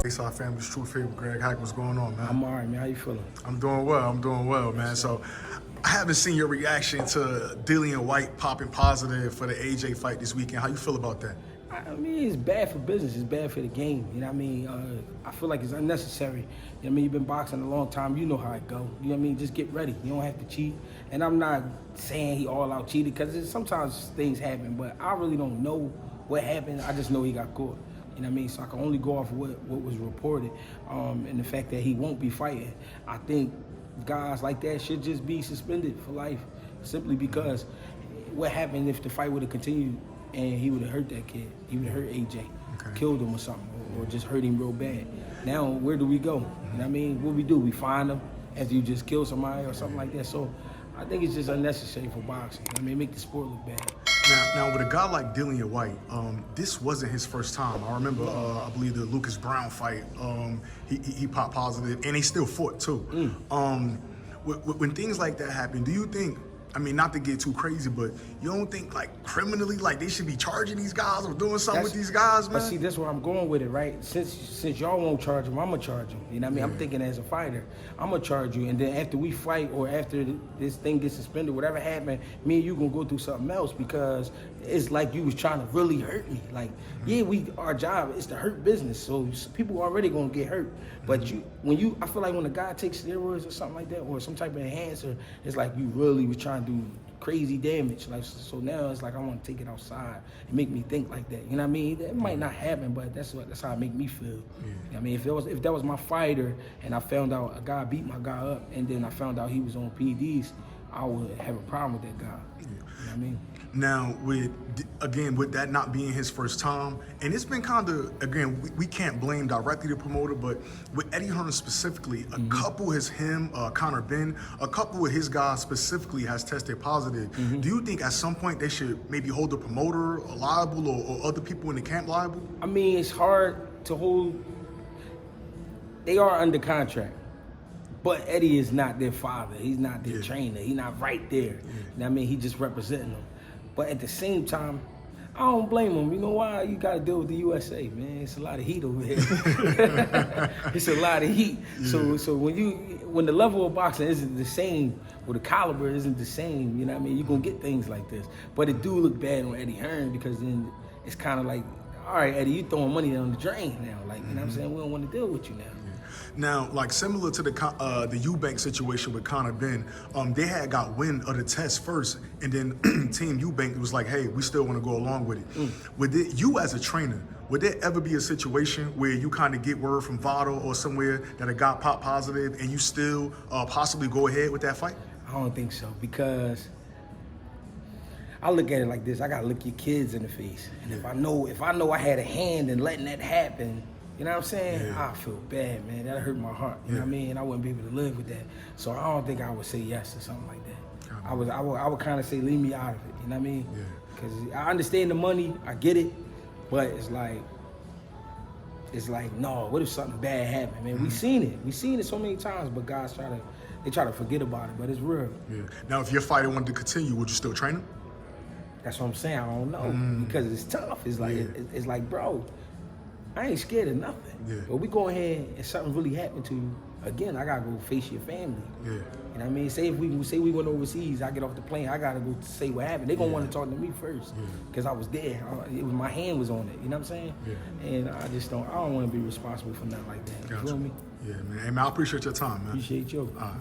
Bayside Family's true favorite, Greg Hackett. What's going on, man? I'm all right, man. How you feeling? I'm doing well, man. So, I haven't seen your reaction to Dillian Whyte popping positive for the AJ fight this weekend. How you feel about that? I mean, it's bad for business. It's bad for the game. You know what I mean? I feel like it's unnecessary. You know what I mean? You've been boxing a long time. You know how it go. You know what I mean? Just get ready. You don't have to cheat. And I'm not saying he all-out cheated because sometimes things happen, but I really don't know what happened. I just know he got caught. You know what I mean? So I can only go off of what was reported and the fact that he won't be fighting. I think guys like that should just be suspended for life simply because what happened if the fight would have continued and he would have hurt that kid? He would have hurt AJ, killed him or something, or just hurt him real bad. Now, where do we go? You know what I mean? What we do? We find him after you just kill somebody or something like that. So I think it's just unnecessary for boxing. I mean, make the sport look bad. Now, with a guy like Dillian Whyte, this wasn't his first time. I remember, I believe the Lucas Brown fight, he popped positive, and he still fought too. When things like that happen, do you think, I mean, not to get too crazy, but you don't think, like, criminally, like, they should be charging these guys or doing something with these guys, man? But see, that's where I'm going with it, right? Since y'all won't charge him, I'm going to charge him. You know what I mean? I'm thinking as a fighter, I'm going to charge you. And then after we fight or after this thing gets suspended, whatever happened, me and you going to go through something else because it's like you was trying to really hurt me. Like, yeah, our job is to hurt business. So people already going to get hurt. But I feel like when a guy takes steroids or something like that or some type of enhancer, it's like you really was trying to do crazy damage. Like, so now it's like I want to take it outside and make me think like that. You know what I mean? It might not happen, but that's how it make me feel. You know what I mean? If that was my fighter and I found out a guy beat my guy up and then I found out he was on PEDs, I would have a problem with that guy. You know what I mean? Now, with that not being his first time, and it's been kind of, again, we can't blame directly the promoter, but with Eddie Hearn specifically, a couple Conor Ben, a couple of his guys specifically has tested positive. Do you think at some point they should maybe hold the promoter liable or other people in the camp liable? I mean, it's hard to hold. They are under contract. But Eddie is not their father. He's not their trainer. He's not right there. You know what I mean? He's just representing them. But at the same time, I don't blame him. You know why? You got to deal with the USA, man. It's a lot of heat over here. It's a lot of heat. So when the level of boxing isn't the same, or the caliber isn't the same, you know what I mean? You're going to get things like this. But it do look bad on Eddie Hearn because then it's kind of like, all right, Eddie, you throwing money down the drain now. Like, you know what I'm saying? We don't want to deal with you now. Now, like similar to the Eubank situation with Conor Ben, they had got wind of the test first, and then Team Eubank was like, "Hey, we still want to go along with it." You as a trainer, would there ever be a situation where you kind of get word from Votto or somewhere that a guy popped positive, and you still possibly go ahead with that fight? I don't think so because I look at it like this: I gotta look your kids in the face, and if I know I had a hand in letting that happen. You know what I'm saying? I feel bad, man. That hurt my heart. You know what I mean? I wouldn't be able to live with that. So I don't think I would say yes to something like that. I would kind of say leave me out of it. You know what I mean? Because I understand the money, I get it, but it's like no. What if something bad happened, man? We seen it so many times, but guys try to forget about it, but it's real. Now, if your fighter wanted to continue, would you still train him? That's what I'm saying. I don't know because it's tough. It's like it's like, bro. I ain't scared of nothing. But we go ahead and something really happened to you, again, I gotta go face your family. You know what I mean? Say we went overseas, I get off the plane, I gotta go say what happened. They gonna want to talk to me first because I was there. My hand was on it. You know what I'm saying? And I don't want to be responsible for nothing like that. You feel me? Yeah, man. Hey, man, I appreciate your time, man. Appreciate you. All right.